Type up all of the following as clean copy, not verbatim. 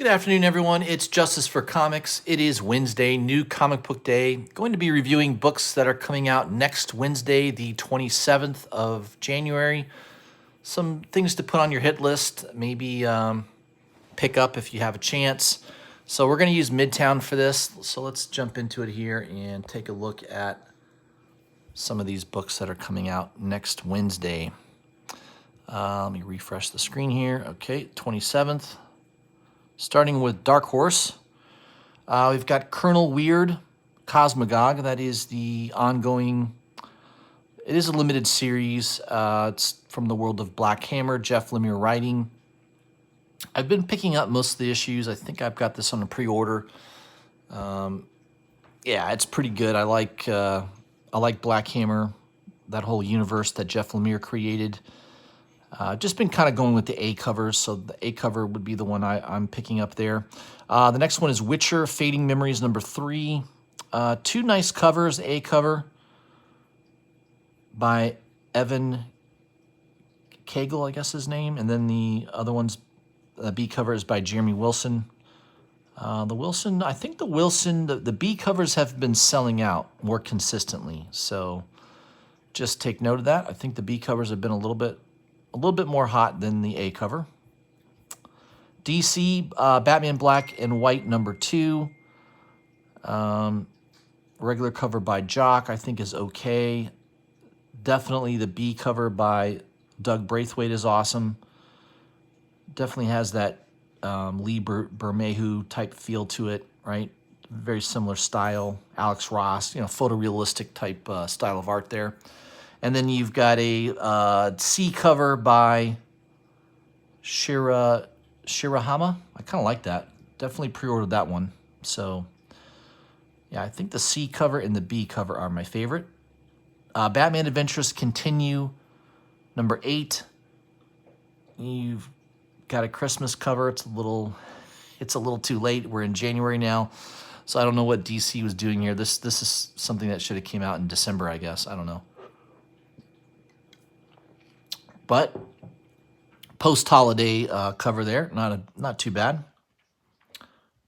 Good afternoon, everyone. It's Justice for Comics. It is Wednesday, new comic book day. Going to be reviewing books that are coming out next Wednesday, the 27th of January. Some things to put on your hit list, maybe pick up if you have a chance. So we're going to use Midtown for this. So let's jump into it here and take a look at some of these books that are coming out next Wednesday. Let me refresh the screen here. Okay, 27th. Starting with Dark Horse, we've got Colonel Weird, Cosmogog. That is the ongoing, it is a limited series. It's from the world of Black Hammer, Jeff Lemire writing. I've been picking up most of the issues. I think I've got this on a pre-order. Yeah, it's pretty good. I like Black Hammer, that whole universe that Jeff Lemire created. Just been kind of going with the A covers, so the A cover would be the one I'm picking up there. The next one is Witcher, Fading Memories, number 3. Two nice covers, the A cover by Evan Cagle, I guess his name, and then the other one's, the B cover is by Jeremy Wilson. The B covers have been selling out more consistently, so just take note of that. I think the B covers have been a little bit more hot than the A cover. DC, Batman Black and White, number 2. Regular cover by Jock, I think is okay. Definitely the B cover by Doug Braithwaite is awesome. Definitely has that Lee Bermejo type feel to it, right? Very similar style. Alex Ross, photorealistic type style of art there. And then you've got a C cover by Shirahama. I kind of like that. Definitely pre-ordered that one. So, yeah, I think the C cover and the B cover are my favorite. Batman Adventures Continue, number 8. You've got a Christmas cover. It's a little too late. We're in January now, so I don't know what DC was doing here. This is something that should have came out in December, I guess. I don't know. But post-holiday cover there, not too bad,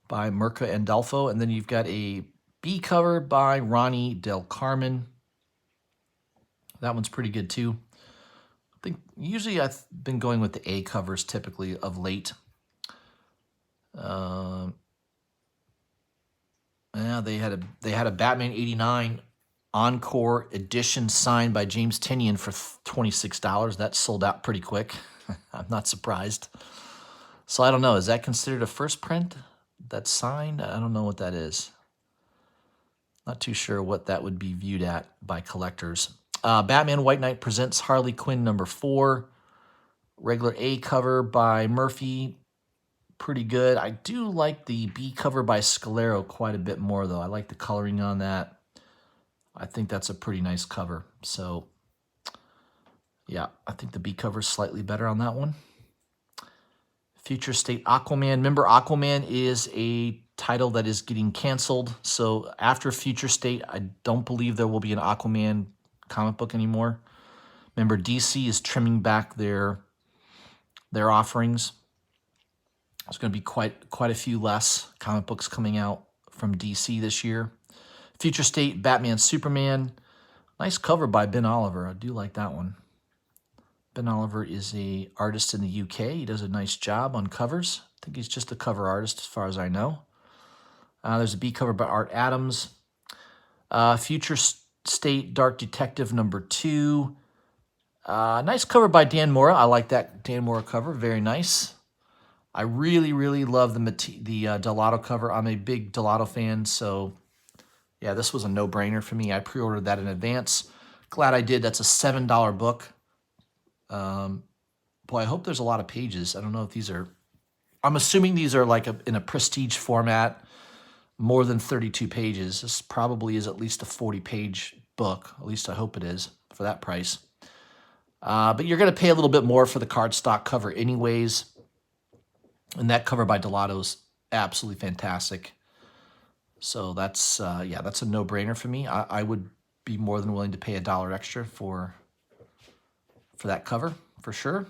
by Mirka Andolfo. And then you've got a B cover by Ronnie Del Carmen. That one's pretty good too. I think usually I've been going with the A covers typically of late. Yeah, they had a Batman '89 Encore edition signed by James Tynion for $26. That sold out pretty quick. I'm not surprised. So I don't know. Is that considered a first print that's signed? I don't know what that is. Not too sure what that would be viewed at by collectors. Batman White Knight presents Harley Quinn, number 4. Regular A cover by Murphy. Pretty good. I do like the B cover by Scalero quite a bit more, though. I like the coloring on that. I think that's a pretty nice cover. So, yeah, I think the B cover is slightly better on that one. Future State Aquaman. Remember, Aquaman is a title that is getting canceled. So after Future State, I don't believe there will be an Aquaman comic book anymore. Remember, DC is trimming back their offerings. There's going to be quite a few less comic books coming out from DC this year. Future State, Batman, Superman. Nice cover by Ben Oliver. I do like that one. Ben Oliver is a artist in the UK. He does a nice job on covers. I think he's just a cover artist as far as I know. There's a B cover by Art Adams. Future State, Dark Detective, number 2. Nice cover by Dan Mora. I like that Dan Mora cover. Very nice. I really, really love the Delato cover. I'm a big Delato fan, so yeah, this was a no-brainer for me. I pre-ordered that in advance. Glad I did. That's a $7 book. Boy, I hope there's a lot of pages. I don't know if these are... I'm assuming these are like in a prestige format, more than 32 pages. This probably is at least a 40-page book. At least I hope it is for that price. But you're going to pay a little bit more for the cardstock cover anyways. And that cover by Delato's absolutely fantastic. So that's that's a no-brainer for me. I would be more than willing to pay $1 extra for that cover, for sure.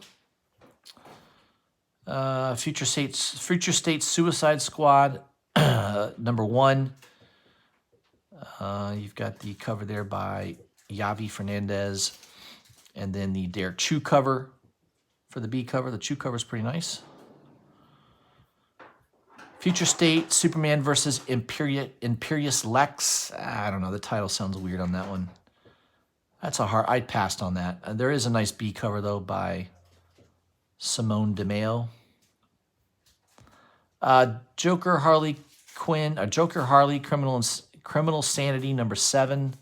Future State Suicide Squad, number 1. You've got the cover there by Yavi Fernandez, and then the Dare Chew cover for the B cover. The Chew cover is pretty nice. Future State Superman versus Imperious Lex. I don't know. The title sounds weird on that one. That's a hard. I passed on that. There is a nice B cover though by Simone DeMeo. Joker Harley Criminal Sanity number 7.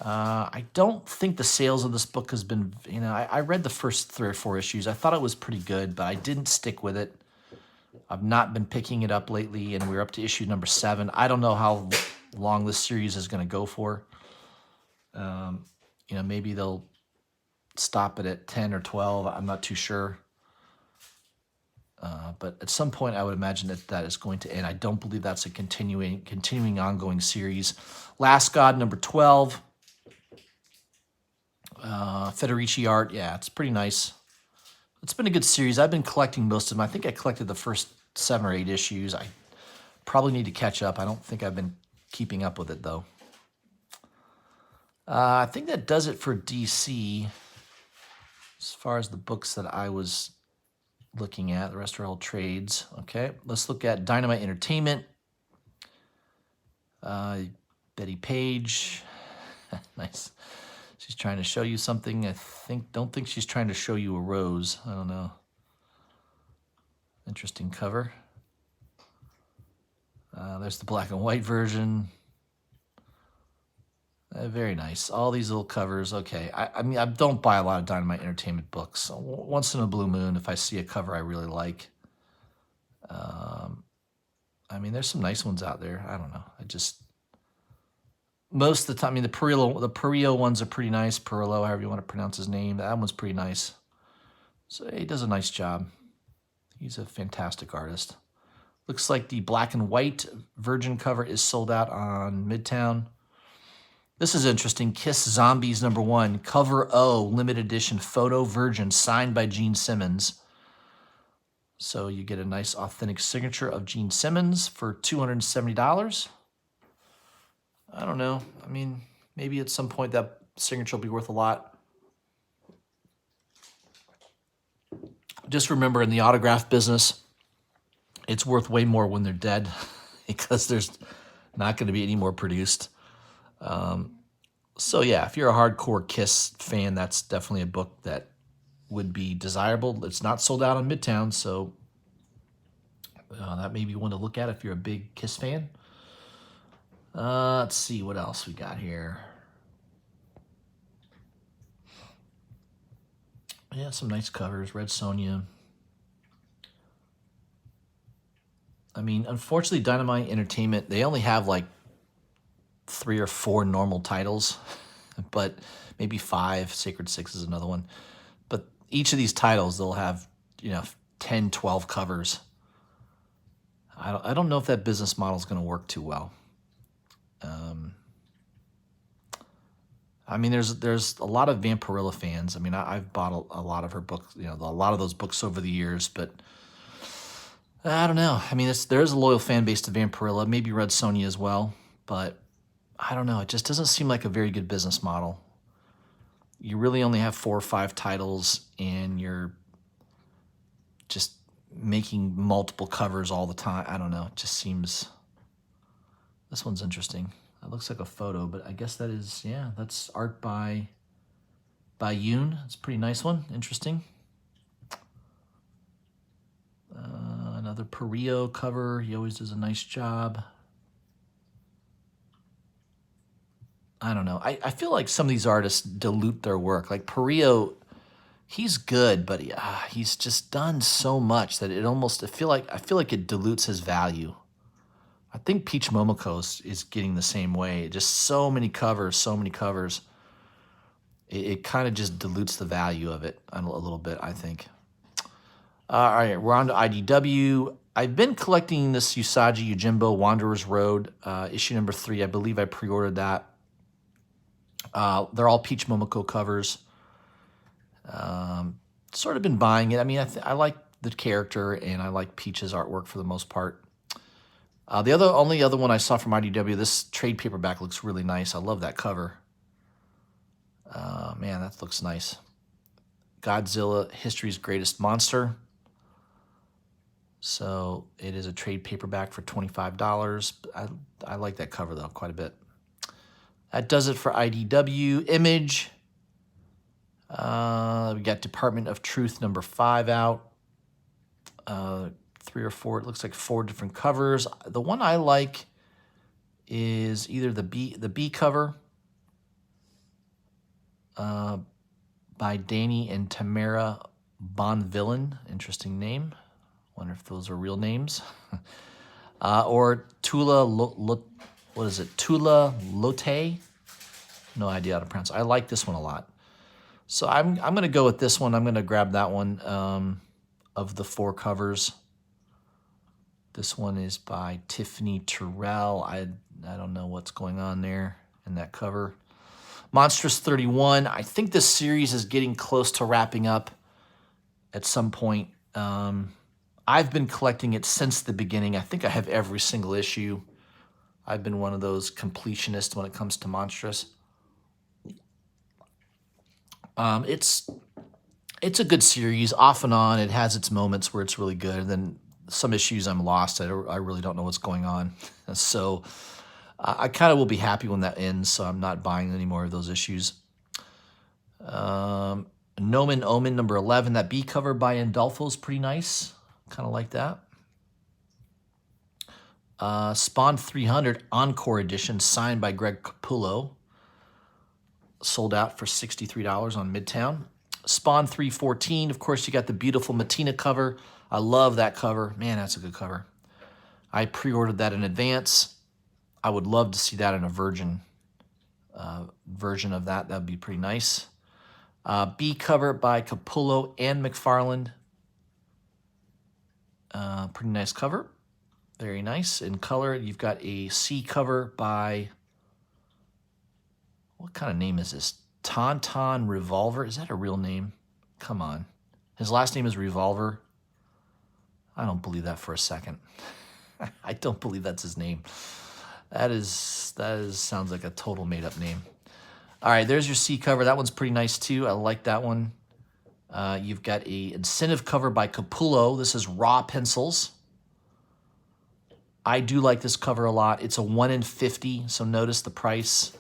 I don't think the sales of this book has been. I read the first 3 or 4 issues. I thought it was pretty good, but I didn't stick with it. I've not been picking it up lately, and we're up to issue number 7. I don't know how long this series is going to go for. Maybe they'll stop it at 10 or 12. I'm not too sure. But at some point, I would imagine that is going to end. I don't believe that's a continuing ongoing series. Last God, number 12. Federici art. Yeah, it's pretty nice. It's been a good series. I've been collecting most of them. I think I collected the first 7 or 8 issues. I probably need to catch up. I don't think I've been keeping up with it, though. I think that does it for DC as far as the books that I was looking at. The rest are all trades. Okay, let's look at Dynamite Entertainment. Betty Page. Nice. She's trying to show you something. Don't think she's trying to show you a rose. I don't know. Interesting cover. There's the black and white version. Very nice. All these little covers. Okay. I mean, I don't buy a lot of Dynamite Entertainment books. Once in a blue moon, if I see a cover I really like. I mean, there's some nice ones out there. I don't know. Most of the time, I mean, the Perillo ones are pretty nice. Perillo, however you want to pronounce his name. That one's pretty nice. So he does a nice job. He's a fantastic artist. Looks like the black and white Virgin cover is sold out on Midtown. This is interesting. Kiss Zombies number 1. Cover O, limited edition photo Virgin, signed by Gene Simmons. So you get a nice authentic signature of Gene Simmons for $270. I don't know. I mean, maybe at some point that signature will be worth a lot. Just remember, in the autograph business, it's worth way more when they're dead because there's not going to be any more produced. So yeah, if you're a hardcore Kiss fan, that's definitely a book that would be desirable. It's not sold out on Midtown, so that may be one to look at if you're a big Kiss fan. Let's see what else we got here. Yeah, some nice covers. Red Sonja. I mean, unfortunately, Dynamite Entertainment, they only have like 3 or 4 normal titles, but maybe 5. Sacred Six is another one. But each of these titles, they'll have, 10, 12 covers. I don't know if that business model is going to work too well. I mean, there's a lot of Vampirilla fans. I mean, I've bought a lot of her books, a lot of those books over the years, but I don't know. I mean, there's a loyal fan base to Vampirilla, maybe Red Sonja as well, but I don't know. It just doesn't seem like a very good business model. You really only have 4 or 5 titles, and you're just making multiple covers all the time. I don't know. It just seems... This one's interesting. It looks like a photo, but I guess that is, that's art by Yoon. It's a pretty nice one. Interesting. Another Perillo cover. He always does a nice job. I don't know. I feel like some of these artists dilute their work. Like Perillo, he's good, but he's just done so much that I feel like it dilutes his value. I think Peach Momoko is getting the same way. Just so many covers. It kind of just dilutes the value of it a little bit, I think. All right, we're on to IDW. I've been collecting this Usagi Yojimbo Wanderer's Road, issue number 3. I believe I pre-ordered that. They're all Peach Momoko covers. Sort of been buying it. I mean, I like the character, and I like Peach's artwork for the most part. The only other one I saw from IDW, this trade paperback looks really nice. I love that cover. Man, that looks nice. Godzilla, History's Greatest Monster. So it is a trade paperback for $25. I like that cover, though, quite a bit. That does it for IDW. Image. We got Department of Truth number 5 out. 3 or 4, it looks like 4 different covers. The one I like is either the B cover by Danny and Tamara Bonvillain. Interesting name. Wonder if those are real names. Or Tula, what is it? Tula Lotte? No idea how to pronounce it. I like this one a lot. So I'm going to go with this one. I'm going to grab that one of the 4 covers. This one is by Tiffany Terrell. I don't know what's going on there in that cover. Monstrous 31. I think this series is getting close to wrapping up at some point. I've been collecting it since the beginning. I think I have every single issue. I've been one of those completionists when it comes to Monstrous. It's a good series, off and on. It has its moments where it's really good, and then some issues I'm lost. I really don't know what's going on. So I kind of will be happy when that ends, so I'm not buying any more of those issues. Nomen Omen number 11. That B cover by Andolfo is pretty nice. Kind of like that. Spawn 300 Encore Edition, signed by Greg Capullo. Sold out for $63 on Midtown. Spawn 314, of course, you got the beautiful Matina cover. I love that cover. Man, that's a good cover. I pre-ordered that in advance. I would love to see that in a Virgin version of that. That would be pretty nice. B cover by Capullo and McFarland. Pretty nice cover. Very nice. In color, you've got a C cover by, what kind of name is this? Tauntaun Revolver. Is that a real name? Come on. His last name is Revolver. I don't believe that for a second. I don't believe that's his name. That sounds like a total made-up name. All right, there's your C cover. That one's pretty nice too. I like that one. You've got a incentive cover by Capullo. This is raw pencils. I do like this cover a lot. It's a 1 in 50, so notice the price.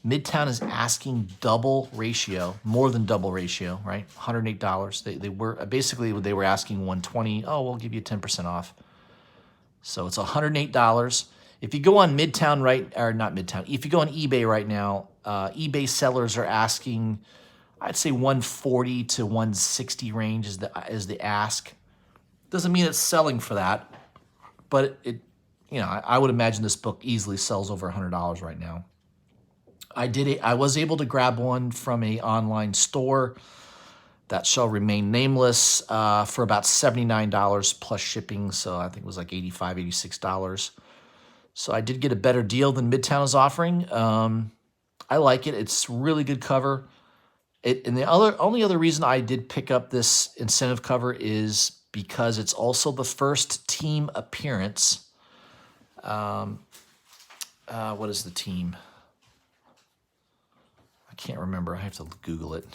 Midtown is asking double ratio, more than double ratio, right? $108. They were asking $120. Oh, we'll give you 10% off. So it's $108. If you go on Midtown if you go on eBay right now, eBay sellers are asking, I'd say 140 to 160 range is the ask. Doesn't mean it's selling for that, but I would imagine this book easily sells over $100 right now. I was able to grab one from an online store that shall remain nameless for about $79 plus shipping. So I think it was like $85, $86. So I did get a better deal than Midtown is offering. I like it. It's a really good cover. And the only other reason I did pick up this incentive cover is because it's also the first team appearance. What is the team? I can't remember. I have to Google it.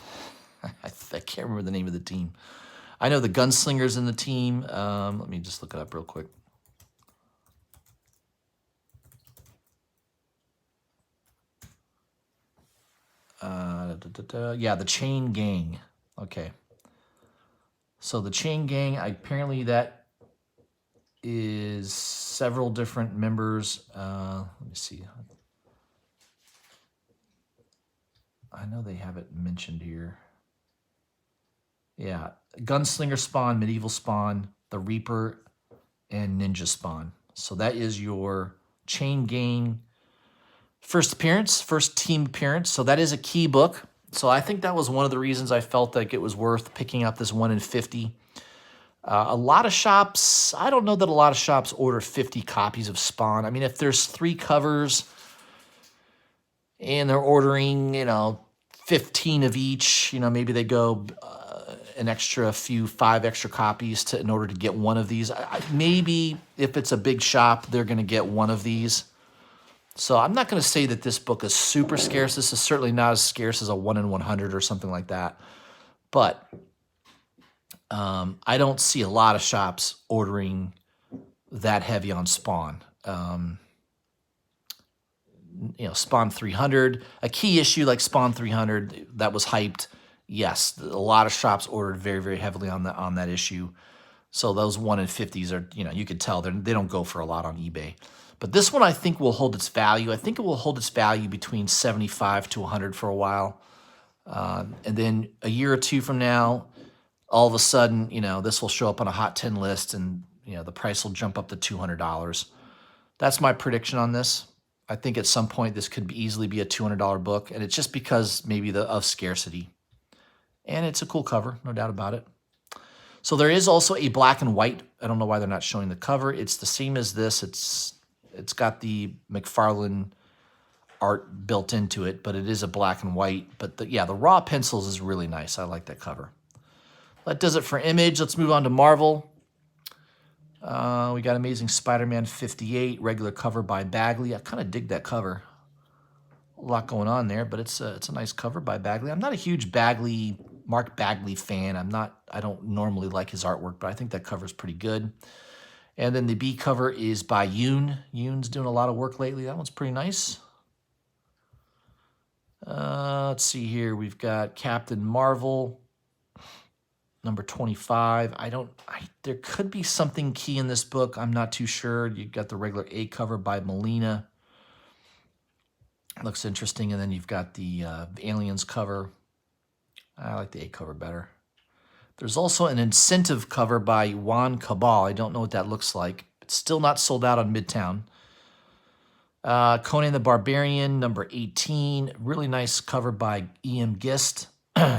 I can't remember the name of the team. I know the Gunslinger's in the team. Let me just look it up real quick. Yeah, the Chain Gang. Okay. So the Chain Gang, apparently that is several different members. Let me see. I know they have it mentioned here. Yeah, Gunslinger Spawn, Medieval Spawn, the Reaper, and Ninja Spawn. So that is your Chain Gang first team appearance. So that is a key book. So I think that was one of the reasons I felt like it was worth picking up this 1 in 50. A lot of shops, I don't know that a lot of shops order 50 copies of Spawn. I mean, if there's 3 covers and they're ordering, 15 of each, maybe they go an extra five extra copies in order to get one of these. Maybe if it's a big shop, they're going to get one of these. So I'm not going to say that this book is super scarce. This is certainly not as scarce as a 1 in 100 or something like that. But I don't see a lot of shops ordering that heavy on Spawn. Spawn 300, a key issue like Spawn 300 that was hyped. Yes, a lot of shops ordered very, very heavily on that issue. So those 1 in 50s are, you could tell they don't go for a lot on eBay. But this one I think will hold its value. I think it will hold its value between 75 to 100 for a while. And then a year or two from now, all of a sudden, this will show up on a hot 10 list and, the price will jump up to $200. That's my prediction on this. I think at some point this could easily be a $200 book, and it's just because maybe of scarcity. And it's a cool cover, no doubt about it. So there is also a black and white. I don't know why they're not showing the cover. It's the same as this. It's got the McFarlane art built into it, but it is a black and white. But the raw pencils is really nice. I like that cover. That does it for Image. Let's move on to Marvel. We got Amazing Spider-Man 58, regular cover by Bagley. I kind of dig that cover. A lot going on there, but it's a nice cover by Bagley. I'm not a huge Mark Bagley fan. I don't normally like his artwork, but I think that cover is pretty good. And then the B cover is by Yoon. Yoon's doing a lot of work lately. That one's pretty nice. Let's see here. We've got Captain Marvel, number 25. There could be something key in this book. I'm not too sure. You've got the regular A cover by Molina. Looks interesting. And then you've got the Aliens cover. I like the A cover better. There's also an incentive cover by Juan Cabal. I don't know what that looks like. It's still not sold out on Midtown. Conan the Barbarian, number 18. Really nice cover by E.M. Gist.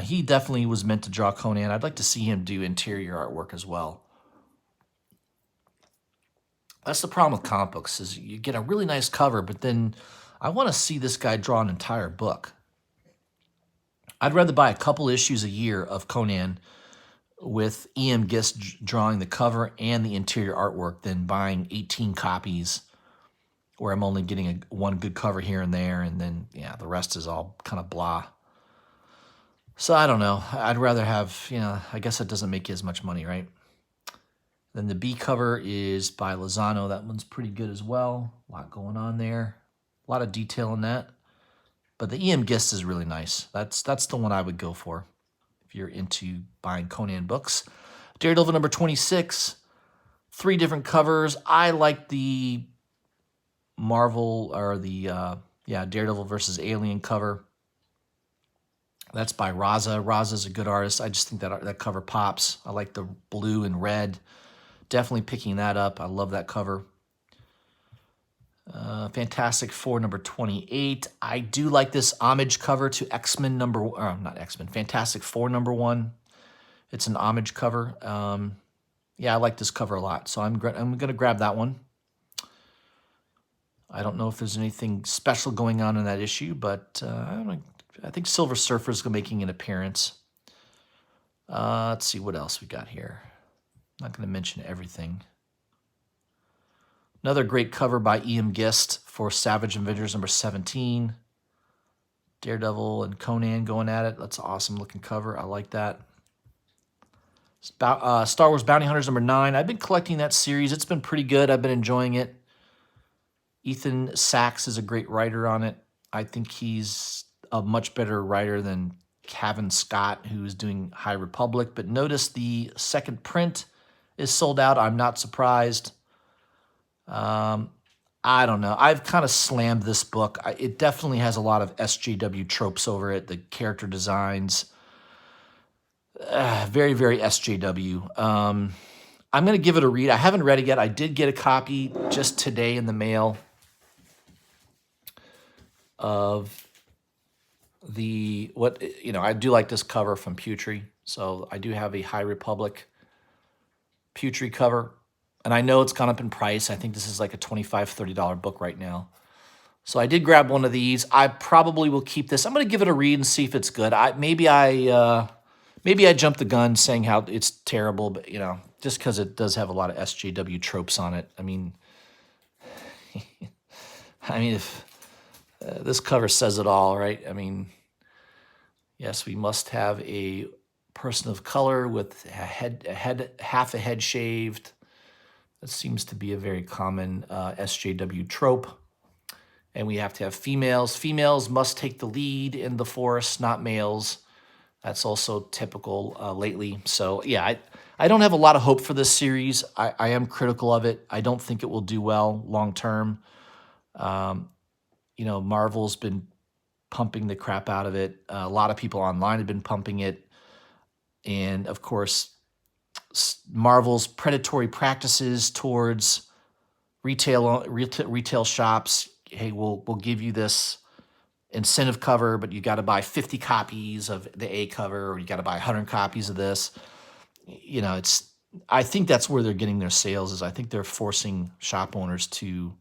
He definitely was meant to draw Conan. I'd like to see him do interior artwork as well. That's the problem with comic books, is you get a really nice cover, but then I want to see this guy draw an entire book. I'd rather buy a couple issues a year of Conan with E.M. Gist drawing the cover and the interior artwork than buying 18 copies where I'm only getting one good cover here and there, and then, the rest is all kind of blah. So I don't know. I'd rather have, I guess that doesn't make you as much money, right? Then the B cover is by Lozano. That one's pretty good as well. A lot going on there. A lot of detail in that. But the E.M. Gist is really nice. That's the one I would go for if you're into buying Conan books. Daredevil number 26. 3 different covers. I like the Marvel, or the Daredevil versus Alien cover. That's by Raza. Raza's a good artist. I just think that cover pops. I like the blue and red. Definitely picking that up. I love that cover. Fantastic Four number 28. I do like this homage cover to Fantastic Four number 1. It's an homage cover. I like this cover a lot, so I'm going to grab that one. I don't know if there's anything special going on in that issue, but I think Silver Surfer's making an appearance. Let's see what else we got here. I'm not going to mention everything. Another great cover by E.M. Gist for Savage Avengers number 17. Daredevil and Conan going at it. That's an awesome looking cover. I like that. Star Wars Bounty Hunters number 9. I've been collecting that series. It's been pretty good. I've been enjoying it. Ethan Sachs is a great writer on it. I think he's a much better writer than Cavan Scott, who's doing High Republic. But notice the second print is sold out. I'm not surprised. I don't know. I've kind of slammed this book. It definitely has a lot of SJW tropes over it. The character designs, very, very SJW. I'm going to give it a read. I haven't read it yet. I did get a copy just today in the mail of I do like this cover from Putri. So I do have a High Republic Putri cover. And I know it's gone up in price. I think this is like a $25, $30 book right now. So I did grab one of these. I probably will keep this. I'm going to give it a read and see if it's good. Maybe I Maybe I jumped the gun saying how it's terrible, but just because it does have a lot of SJW tropes on it. If this cover says it all, right? Yes, we must have a person of color with half a head shaved. That seems to be a very common SJW trope. And we have to have females. Females must take the lead in the forest, not males. That's also typical lately. So yeah, I don't have a lot of hope for this series. I am critical of it. I don't think it will do well long term. Marvel's been pumping the crap out of it. A lot of people online have been pumping it. And of course, Marvel's predatory practices towards retail shops. Hey, we'll give you this incentive cover, but you got to buy 50 copies of the A cover, or you got to buy 100 copies of this. I think that's where they're getting their sales is. I think they're forcing shop owners to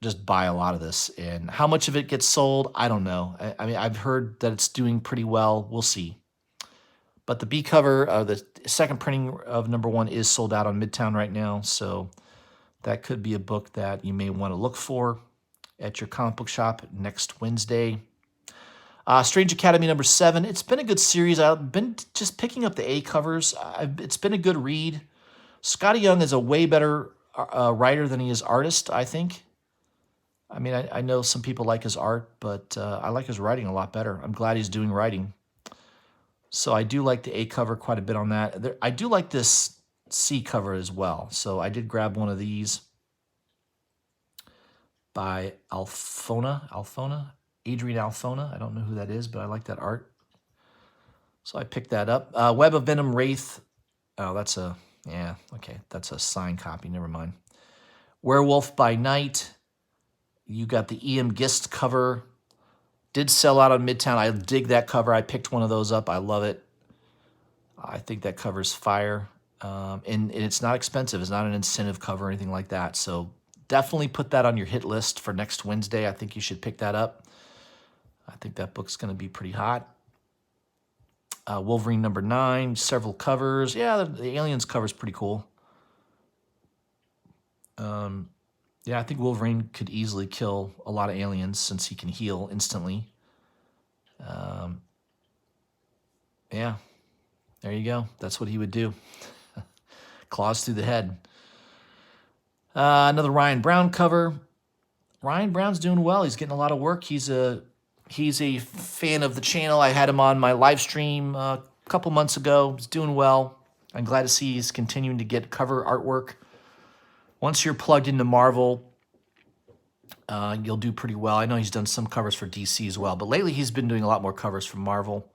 just buy a lot of this. And how much of it gets sold, I don't know. I've heard that it's doing pretty well. We'll see. But the B cover, the second printing of #1 is sold out on Midtown right now. So that could be a book that you may want to look for at your comic book shop next Wednesday. Strange Academy #7. It's been a good series. I've been just picking up the A covers. It's been a good read. Scotty Young is a way better writer than he is artist, I think. I know some people like his art, but I like his writing a lot better. I'm glad he's doing writing. So I do like the A cover quite a bit on that. I do like this C cover as well. So I did grab one of these by Adrian Alfona. I don't know who that is, but I like that art. So I picked that up. Web of Venom Wraith. Oh, that's a signed copy. Never mind. Werewolf by Night. You got the E.M. Gist cover. Did sell out on Midtown. I dig that cover. I picked one of those up. I love it. I think that cover's fire. And it's not expensive. It's not an incentive cover or anything like that. So definitely put that on your hit list for next Wednesday. I think you should pick that up. I think that book's going to be pretty hot. Wolverine #9, several covers. Yeah, the Aliens cover's pretty cool. Yeah, I think Wolverine could easily kill a lot of aliens since he can heal instantly. Yeah, there you go. That's what he would do. Claws through the head. Another Ryan Brown cover. Ryan Brown's doing well. He's getting a lot of work. He's a fan of the channel. I had him on my live stream a couple months ago. He's doing well. I'm glad to see he's continuing to get cover artwork. Once you're plugged into Marvel, you'll do pretty well. I know he's done some covers for DC as well, but lately he's been doing a lot more covers for Marvel,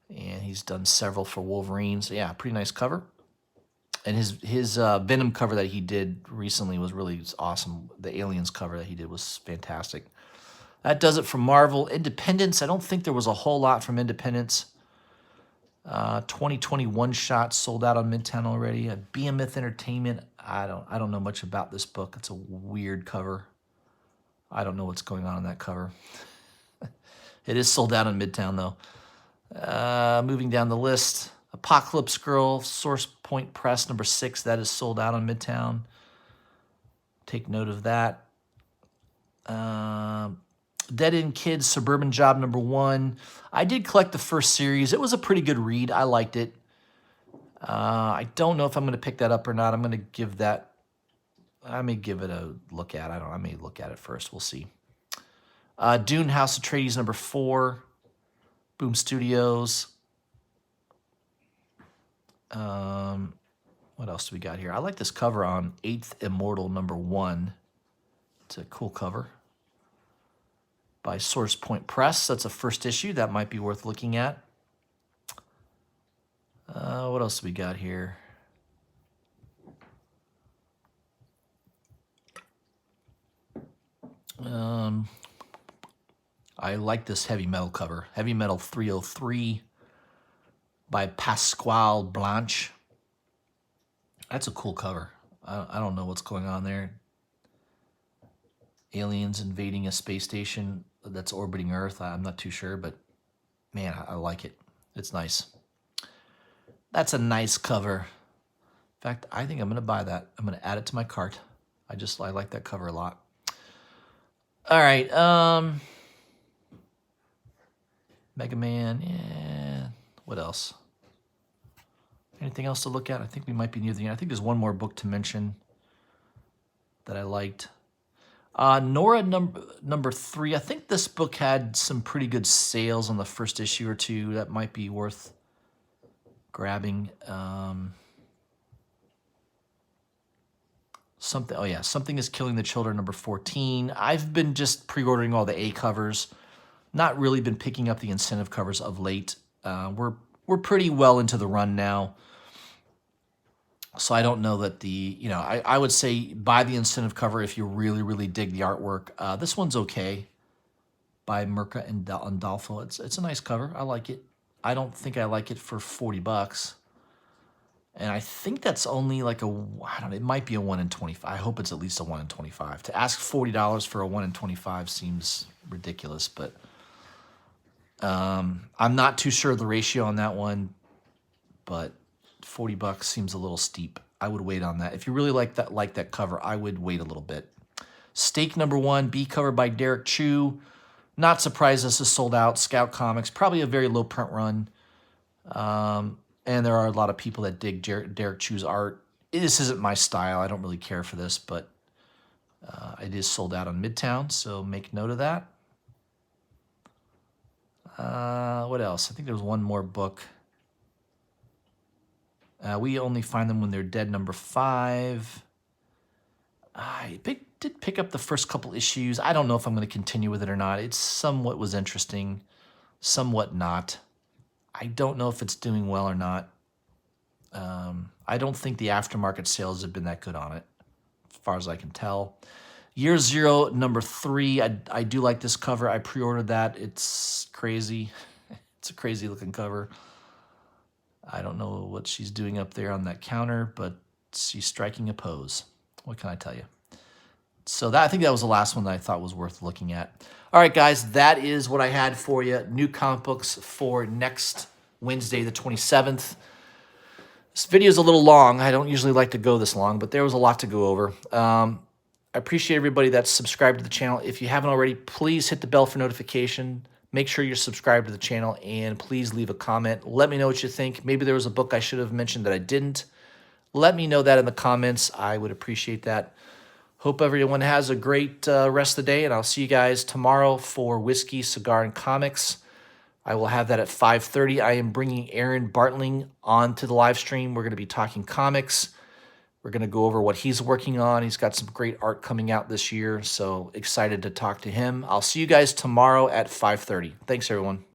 and he's done several for Wolverine. So yeah, pretty nice cover. And his Venom cover that he did recently was really awesome. The Aliens cover that he did was fantastic. That does it for Marvel. Independence, I don't think there was a whole lot from Independence. 2021 shots sold out on Midtown already. Behemoth Entertainment, I don't know much about this book. It's a weird cover. I don't know what's going on in that cover. It is sold out on Midtown, though. Moving down the list, Apocalypse Girl, Source Point Press #6. That is sold out on Midtown. Take note of that. Dead End Kids, Suburban Job #1. I did collect the first series. It was a pretty good read. I liked it. I don't know if I'm going to pick that up or not. I'm going to give that... I may give it a look at. I may look at it first. We'll see. Dune House Atreides #4. Boom Studios. What else do we got here? I like this cover on 8th Immortal #1. It's a cool cover. By Source Point Press. That's a first issue. That might be worth looking at. What else do we got here? I like this Heavy Metal cover. Heavy Metal 303 by Pasquale Blanche. That's a cool cover. I don't know what's going on there. Aliens invading a space station that's orbiting Earth. I'm not too sure, but man, I like it. It's nice. That's a nice cover. In fact, I think I'm going to buy that. I'm going to add it to my cart. I like that cover a lot. All right. Mega Man. Yeah. What else? Anything else to look at? I think we might be near the end. I think there's one more book to mention that I liked. Nora number 3. I think this book had some pretty good sales on the first issue or two. That might be worth grabbing. Something is Killing the Children, number 14. I've been just pre-ordering all the A covers. Not really been picking up the incentive covers of late. We're pretty well into the run now. So I don't know that I would say buy the incentive cover if you really, really dig the artwork. This one's okay by Mirka and Andolfo. It's a nice cover. I like it. I don't think I like it for $40. And I think that's only like it might be a 1 in 25. I hope it's at least a 1 in 25. To ask $40 for a 1 in 25 seems ridiculous, but I'm not too sure of the ratio on that one, but $40 seems a little steep. I would wait on that. If you really like that cover, I would wait a little bit. Stake number 1, B cover by Derek Chu. Not surprised this is sold out. Scout Comics, probably a very low print run. And there are a lot of people that dig Derek Chu's art. This isn't my style. I don't really care for this, but it is sold out on Midtown, so make note of that. What else? I think there was one more book. We Only Find Them When They're Dead, number 5. I did pick up the first couple issues. I don't know if I'm going to continue with it or not. It somewhat was interesting, somewhat not. I don't know if it's doing well or not. I don't think the aftermarket sales have been that good on it, as far as I can tell. Year Zero, number 3. I do like this cover. I pre-ordered that. It's crazy. It's a crazy looking cover. I don't know what she's doing up there on that counter, but she's striking a pose. What can I tell you? So I think that was the last one that I thought was worth looking at. All right, guys, that is what I had for you. New comic books for next Wednesday, the 27th. This video is a little long. I don't usually like to go this long, but there was a lot to go over. I appreciate everybody that's subscribed to the channel. If you haven't already, please hit the bell for notification. Make sure you're subscribed to the channel, and please leave a comment. Let me know what you think. Maybe there was a book I should have mentioned that I didn't. Let me know that in the comments. I would appreciate that. Hope everyone has a great rest of the day, and I'll see you guys tomorrow for Whiskey, Cigar, and Comics. I will have that at 5:30. I am bringing Aaron Bartling on to the live stream. We're going to be talking comics. We're going to go over what he's working on. He's got some great art coming out this year, so excited to talk to him. I'll see you guys tomorrow at 5:30. Thanks, everyone.